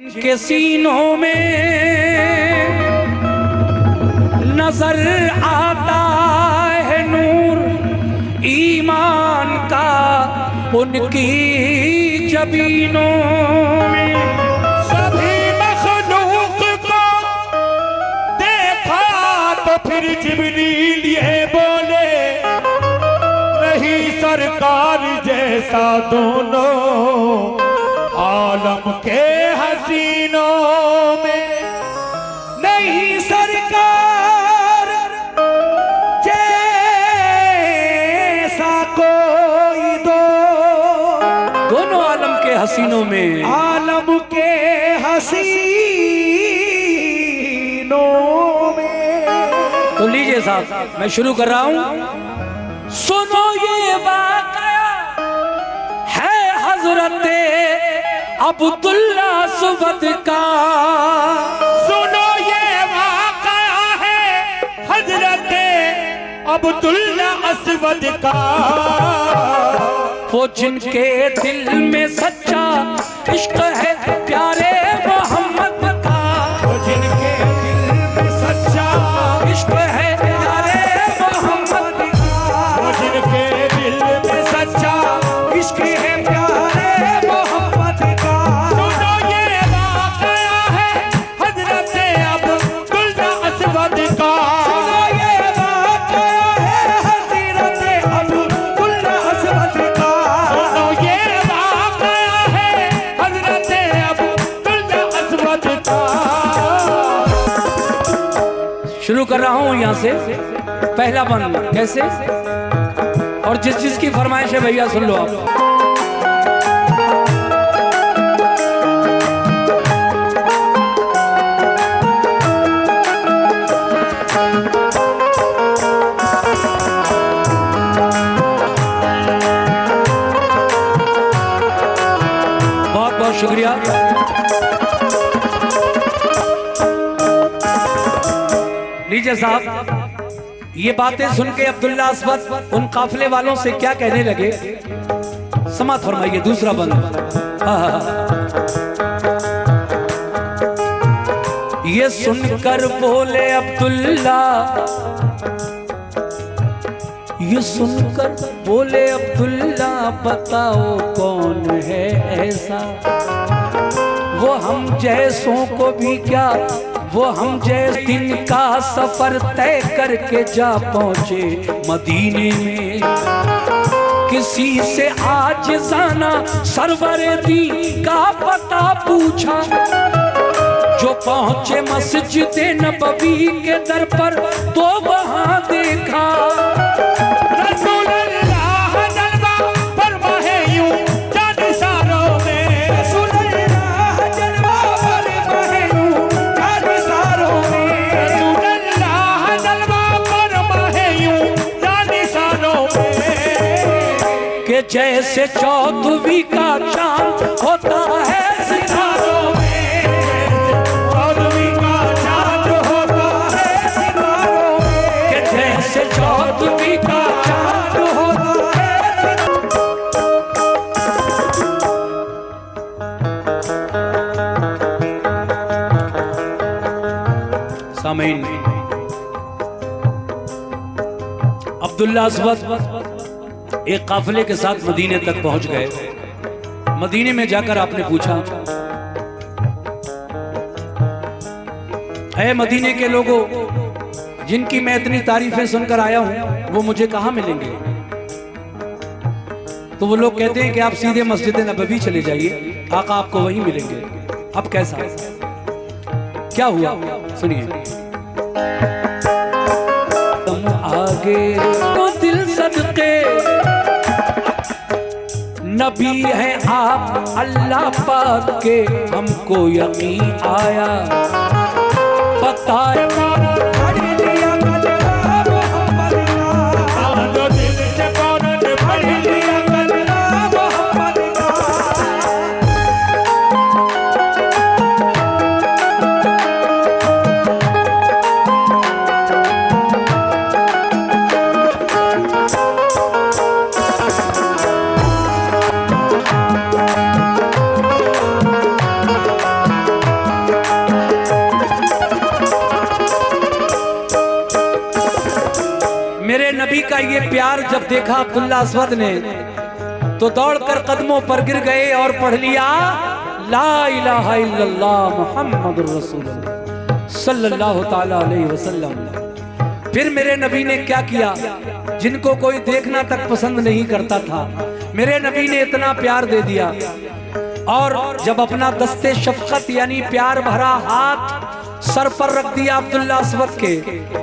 जिनके सीनों में नजर आता है नूर ईमान का, उनकी जबीनों में सभी मखलूक को देखा तो फिर जिब्रील ये बोले, नहीं सरकार जैसा दोनों आलम के हसीनों में, नहीं सरकार जैसा कोई दोनों आलम के हसीनों में, आलम के हसीनों में। तो लीजिए साहब मैं शुरू कर रहा हूं। सुनो ये वाकया है हजरत अब्दुल्ला अस्वद का, सुनो ये वाकया है हजरत अब्दुल्ला अस्वद का, वो जिनके दिल में सच्चा इश्क है प्यारे मोहम्मद का, वो जिनके दिल में सच्चा इश्क है प्यारे मोहम्मद का, वो जिनके दिल में सच्चा इश्क है प्यारे मोहम्मद का। सुनो ये वाकया है हजरत अब्दुल्ला अस्वद का, सुनो ये वाकया है हजरत अब्दुल्ला अस्वद का, सुनो ये वाकया है हजरत अब्दुल्ला अस्वद का। शुरू कर रहा हूं यहां से पहला बंद कैसे, और जिस जिसकी फरमाइश है भैया सुन लो आप। बहुत बहुत शुक्रिया। लीजिए साहब, ये बातें सुन के अब्दुल्ला अस्वद उन काफिले वालों से क्या कहने लगे, समात फरमाइए। दूसरा बंद। ये सुनकर बोले अब्दुल्ला, ये सुनकर बोले अब्दुल्ला, बताओ कौन है ऐसा, वो हम जैसों को भी क्या, वो हम जैसे दिन का सफर तय करके जा पहुंचे मदीने में, किसी से आज जाना सरवर दी का पता पूछा, जो पहुंचे मस्जिद नबवी के दर पर तो वहां देखा, रसूल अल्लाह जलवा फरमाए यूं जानिसारों में, रसूल अल्लाह जलवा फरमाए यूं जानिसारों में, रसूल अल्लाह जलवा फरमाए यूं जानिसारों में, कि जैसे चौदहवीं का चांद होता है सितारों में, चौदहवीं का चांद होता है सितारों में, कि जैसे चौदहवीं का चांद होता है। सामीन, अब्दुल्ला अस्वद एक काफिले के साथ मदीने तक पहुंच गए। मदीने में जाकर आपने पूछा, ऐ मदीने के लोगों, जिनकी मैं इतनी तारीफें सुनकर आया हूं वो मुझे कहां मिलेंगे? तो वो लोग कहते हैं कि आप सीधे मस्जिद नबवी चले जाइए, आका आपको वहीं मिलेंगे। अब कैसा, क्या हुआ सुनिए। तुम आगे तो दिल सदके नबी है आप अल्लाह पाक के, हमको यकीन आया, बताया जो दिल से फौरन पढ़ लिया कलमा मोहम्मद का। का ये प्यार जब देखा अब्दुल्ला अस्वद ने तो दौड़कर कदमों पर गिर गए और पढ़ लिया ला इलाहा इल्लल्लाह मुहम्मदुर रसूलुल्लाह सल्लल्लाहु ताला अलैहि वसल्लम। फिर मेरे नबी ने क्या किया, जिनको कोई देखना तक पसंद नहीं करता था, मेरे नबी ने इतना प्यार दे दिया। और जब अपना दस्ते शफकत यानी प्यार भरा हाथ सर पर रख दिया अब्दुल्ला अस्वद के,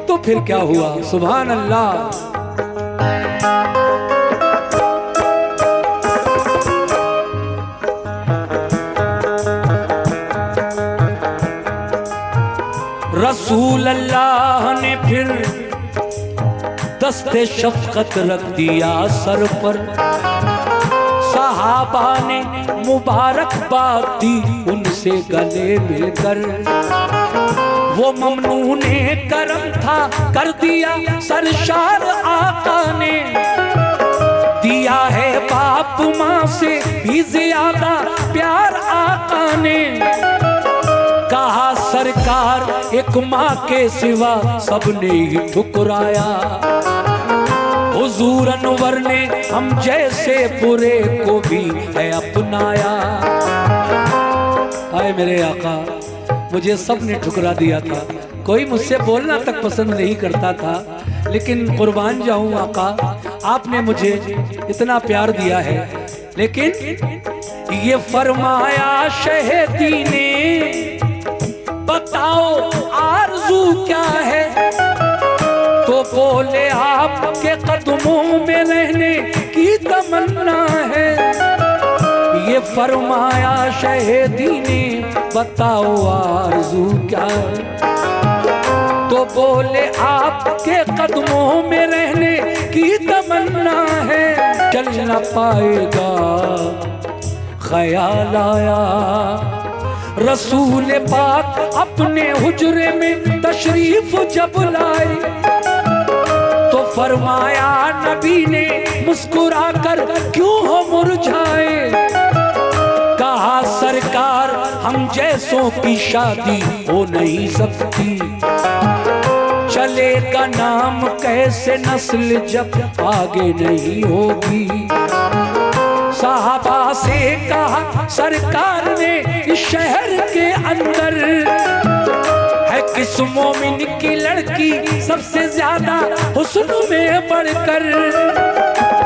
तो फिर क्या हुआ, सुभान अल्लाह। रसूल अल्लाह ने फिर दस्ते शफकत रख दिया सर पर, सहाबा ने मुबारकबाद दी उनसे गले मिलकर। वो ममनूने करम था कर दिया सरशार आका ने, दिया है बाप माँ से भी ज्यादा प्यार आका ने। कहा सरकार एक माँ के सिवा सबने ही ठुकराया, हुजूर अनवर ने हम जैसे बुरे को भी है अपनाया। आए मेरे आका, मुझे सबने ठुकरा दिया था, कोई मुझसे बोलना तक पसंद नहीं करता था, लेकिन कुर्बान जाऊं आका, आपने मुझे इतना प्यार दिया है। लेकिन ये फरमाया शहीदी ने, बताओ आरज़ू क्या है, तो बोले आपके कदमों में रहने की तमन्ना है। ये फरमाया शहीदी ने, बताओ आरज़ू क्या है, तो बोले आपके कदमों में रहने की तमन्ना है। चल न पाएगा ख्याल आया, रसूल पाक अपने हुजरे में तशरीफ जब लाए, तो फरमाया नबी ने मुस्कुराकर क्यों हो मुरझाए। कहा सरकार हम जैसों की शादी हो नहीं सकती, चलेगा नाम कैसे नस्ल जब आगे नहीं होगी। साहबा से कहा सरकार ने इस शहर के अंदर है किस मोमिन की लड़की सबसे ज्यादा हुस्न में बढ़कर।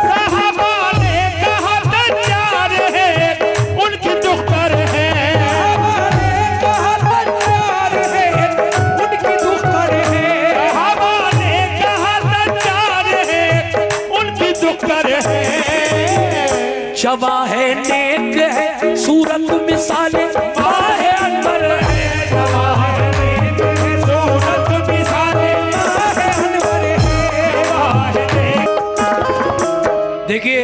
साहबा ने कहा दज्जाल है उनकी दुख्तर है, साहबा ने कहा दज्जाल है उनकी दुख्तर है, साहबा ने कहा दज्जाल है उनकी दुख्तर है। शवा है नेक है सूरत मिसाले है अनवर है, शवा है नेक है सूरत मिसाले है अनवर है। देखिए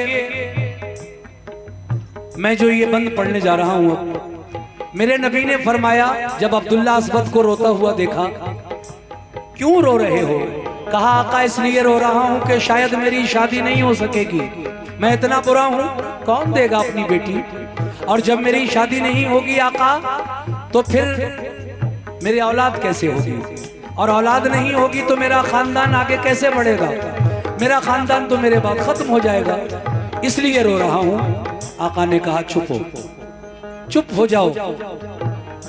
मैं जो ये बंद पढ़ने जा रहा हूँ, मेरे नबी ने फरमाया जब अब्दुल्ला अस्वद को रोता हुआ देखा, क्यों रो रहे हो? कहा आका इसलिए रो रहा हूँ कि शायद मेरी शादी नहीं हो सकेगी, मैं इतना बुरा हूँ, कौन देगा अपनी बेटी, और जब मेरी शादी नहीं होगी आका तो फिर मेरी औलाद कैसे होगी, और औलाद नहीं होगी तो मेरा खानदान आगे कैसे बढ़ेगा, मेरा खानदान तो मेरे बाद खत्म हो जाएगा, इसलिए रो रहा हूँ। आका ने कहा चुप हो, चुप हो जाओ।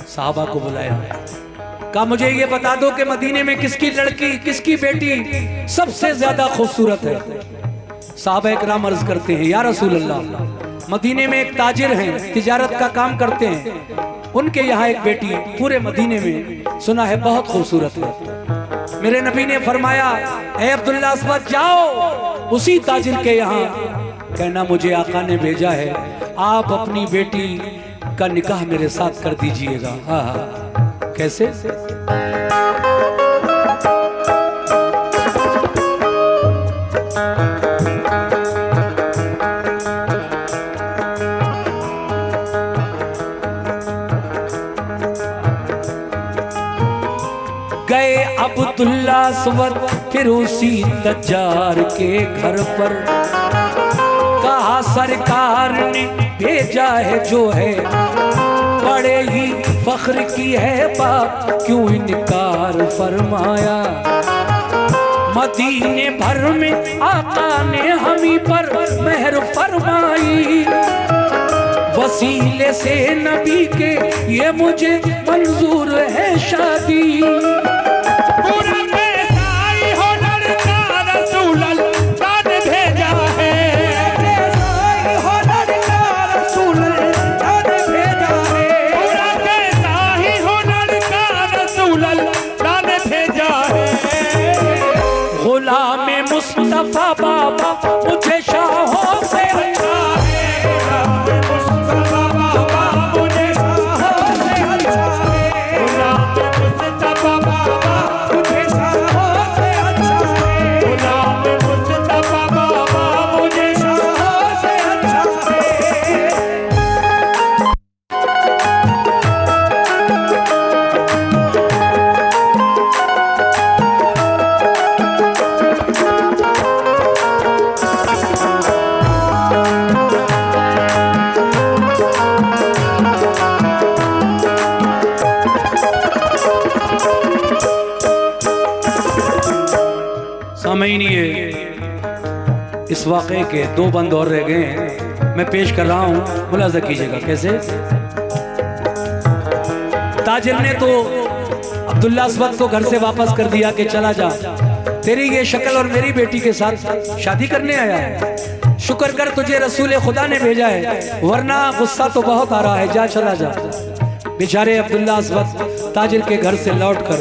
साहबा को बुलाया, कहा मुझे ये बता दो कि मदीने में किसकी लड़की किसकी बेटी सबसे ज्यादा खूबसूरत है। साहबा इकराम अर्ज करते हैं या रसूल अल्लाह, मदीने में एक ताजिर हैं, तिजारत का काम करते हैं, उनके यहाँ एक बेटी पूरे मदीने में सुना है बहुत खूबसूरत है। मेरे नबी ने फरमाया ऐ अब्दुल्ला अस्वद जाओ उसी ताजिर के यहाँ, कहना मुझे आका ने भेजा है, आप अपनी बेटी का निकाह मेरे साथ कर दीजिएगा। हाँ हाँ, कैसे? गए अब्दुल्ला अस्वद फिर उसी दज्जार के घर पर, कहा सरकार ने भेजा है जो है, बड़े ही फख्र की है बात क्यों इनकार फरमाया। मदीने भर में आका ने हमी पर मेहर फरमाई। वसीले से नबी के ये मुझे मंजूर है शादी। पूरा पैसाई हो लड़का रसूल अल्लाह ने भेजा है। पैसाई हो लड़का रसूल अल्लाह ने भेजा है। पूरा पैसाई हो लड़का रसूल अल्लाह ने भेजा है। गुलाम मुस्तफा बाबा मुझे शाहों से अच्छा है। इस वाक़े के दो बंद और रह गए हैं, मैं पेश कर रहा हूं, मुलाजा कीजिएगा। कैसे? ताजिर ने तो अब्दुल्ला अस्वद को घर से वापस कर दिया कि चला जा, तेरी ये शक्ल और मेरी बेटी के साथ शादी करने आया है। शुक्र कर तुझे रसूल खुदा ने भेजा है, वरना गुस्सा तो बहुत आ रहा है, जा चला जा। बेचारे अब्दुल्ला अस्वद ताजिर के घर से लौटकर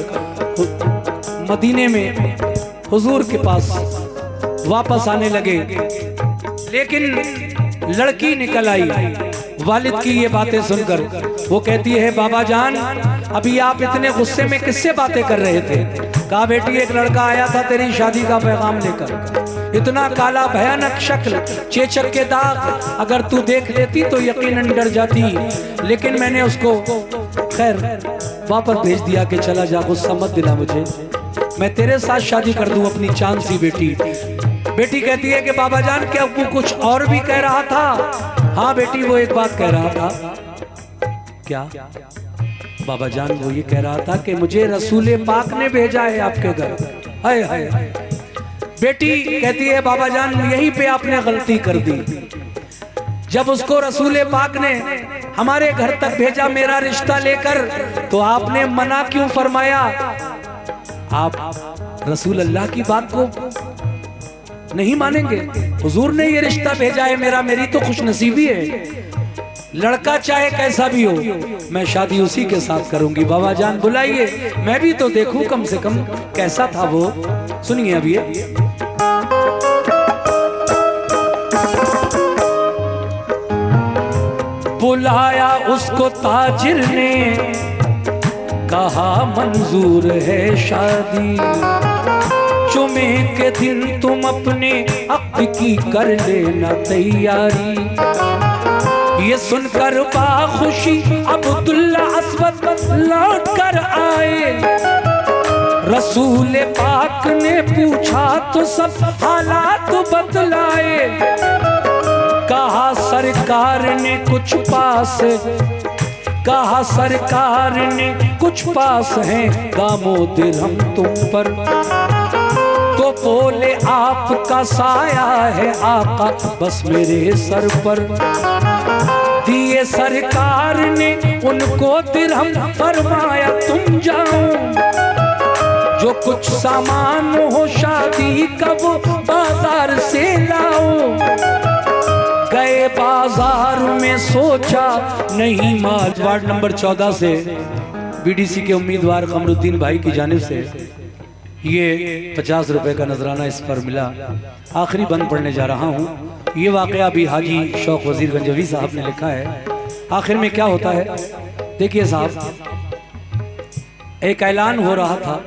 मदीने में हुजूर के पास वापस आने लगे, लेकिन लड़की निकल आई। वालिद की ये बातें सुनकर वो कहती है, बाबा जान अभी आप इतने गुस्से में किससे बातें कर रहे थे? कहा बेटी एक लड़का आया था तेरी शादी का पैगाम लेकर, इतना काला भयानक शक्ल, चेचक के दाग, अगर तू देख लेती तो यकीनन डर जाती, लेकिन मैंने उसको खैर वापस भेज दिया कि चला जा, गुस्सा मत दिला मुझे, मैं तेरे साथ शादी कर दूं अपनी चांद सी बेटी। बेटी कहती है कि बाबा जान क्या वो कुछ और भी कह रहा था? हाँ बेटी वो एक बात कह रहा था। क्या? बाबा जान वो ये कह रहा था कि मुझे रसूल पाक ने भेजा है आपके घर। हाय हाय। बेटी कहती है बाबा जान यहीं पे आपने गलती कर दी, जब उसको रसूल पाक ने हमारे घर तक भेजा मेरा रिश्ता लेकर, तो आपने मना क्यों फरमाया? आप रसूल अल्लाह की बात को नहीं मानेंगे? हुजूर ने ये रिश्ता भेजा है मेरा, मेरी तो खुशनसीबी है, लड़का चाहे कैसा भी हो मैं शादी उसी के साथ करूंगी। बाबा जान बुलाइए, मैं भी तो देखूं कम से कम कैसा था वो। सुनिए अभी बुलाया उसको ताजिर ने, कहा मंजूर है शादी, जुमे के दिन तुम अपने अक़्द की कर लेना तैयारी। ये सुनकर बाखुशी अब्दुल्ला अस्वद लौट कर आए, रसूल पाक ने पूछा तो सब हालात बतलाए। कहा सरकार ने कुछ पास, कहा सरकार ने कुछ पास हैं दामो दिरहम तुम पर, तो बोले आपका साया है आका बस मेरे सर पर। दिए सरकार ने उनको दिरहम, फरमाया तुम जाओ, जो कुछ सामान हो शादी का वो बाजार से लाओ। गए बाजार में सोचा नहीं माल। वार्ड नंबर 14 से बीडीसी के उम्मीदवार कमरुद्दीन भाई की जानिब से ये 50 रुपए का नजराना इस पर मिला। आखिरी बंद पढ़ने जा रहा हूँ। ये वाकया भी हाजी शौक वजीर गंजवी साहब ने लिखा है। आखिर में क्या होता है देखिए साहब, एक ऐलान हो रहा था,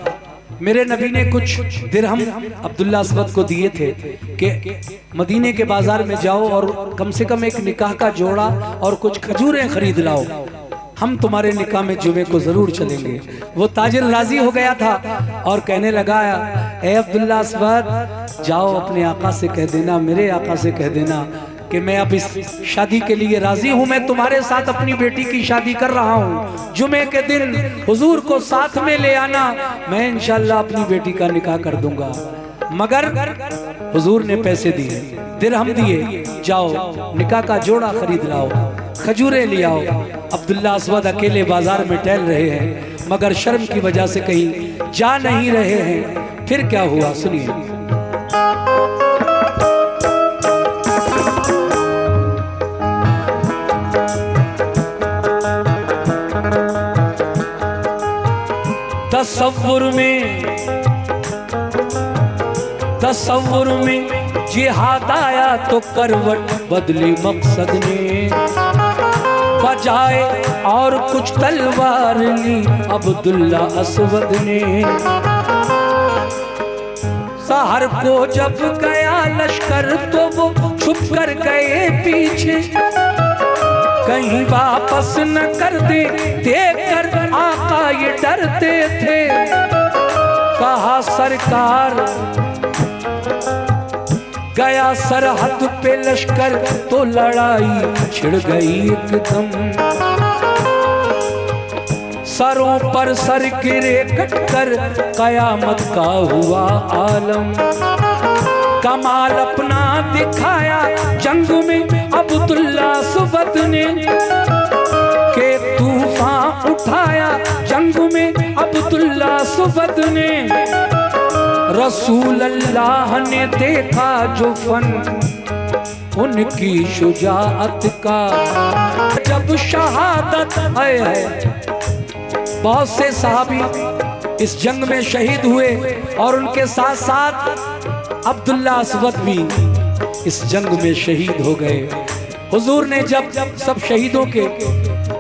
मेरे नबी ने कुछ दिरहम अब्दुल्ला अस्वद को दिए थे कि मदीने के बाजार में जाओ और कम से कम एक निकाह का जोड़ा और कुछ खजूरें खरीद लाओ, हम तुम्हारे निकाह में जुमे को जरूर चलेंगे। वो ताजिर राजी हो गया था और कहने लगा, ए अब्दुल्ला अस्वद जाओ अपने आका से कह देना, मेरे आका से कह देना कि मैं अब इस शादी के लिए राजी हूँ, मैं तुम्हारे साथ अपनी बेटी की शादी कर रहा हूँ। जुमे के दिन हुजूर को साथ में ले आना, मैं इंशाल्लाह अपनी बेटी का निकाह कर दूंगा। मगर हुजूर ने पैसे दिए, दिरहम दिए, जाओ निकाह का जोड़ा खरीद लाओ, खजूरें ले आओ। अब्दुल्ला अस्वद अकेले बाजार में टहल रहे हैं, मगर शर्म की वजह से कहीं जा नहीं रहे हैं। फिर क्या हुआ सुनिए। तसव्वुर में जिहाद आया तो करवट बदली मकसद ने, बजाए और कुछ तलवार ली अब्दुल्ला अस्वद ने। सहर को जब गया लश्कर तो वो छुप कर गए पीछे, कहीं वापस न कर दे देखकर आका ये डरते थे। कहा सरकार गया सरहद पे लश्कर तो लड़ाई छिड़ गई एकदम। सरों पर सर गिरे कटकर कयामत का हुआ आलम। कमाल अपना दिखाया जंग में अब्दुल्ला अस्वद ने, के तूफान उठाया जंग में अब्दुल्ला अस्वद ने। रसूल अल्लाह ने देखा जो फन उनकी शुजाअत का, जब शहादत है। बहुत से सहाबी इस जंग में शहीद हुए और उनके साथ साथ अब्दुल्ला अस्वद भी इस जंग में शहीद हो गए। हुजूर ने जब सब शहीदों के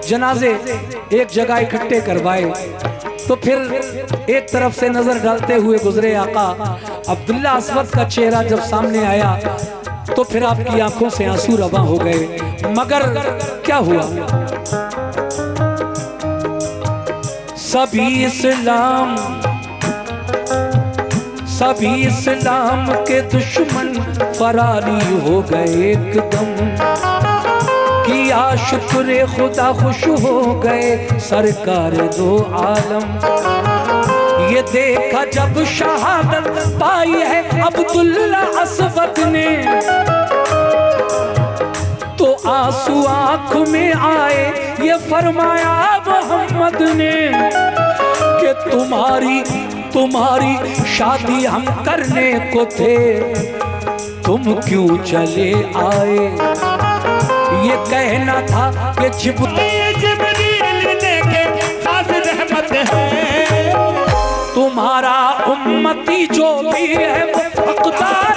जनाजे एक जगह इकट्ठे करवाए तो फिर एक तरफ से नजर डालते हुए गुजरे आका। अब्दुल्ला अस्वद का चेहरा जब सामने आया तो फिर आपकी आंखों से आंसू रवा हो गए। मगर क्या हुआ? सभी इस्लाम के दुश्मन फरारी हो गए एकदम। किया शुक्र खुदा खुश हो गए सरकार दो आलम। ये देखा जब शहादत पाई है अब्दुल्ला अस्वद ने, तो आंसू आंख में आए। ये फरमाया मोहम्मद ने कि तुम्हारी शादी हम करने को थे, तुम क्यों चले आए। ये कहना था कि जिब्रील लेके खास रहमत है, तुम्हारा उम्मती जो भी है वो हकदार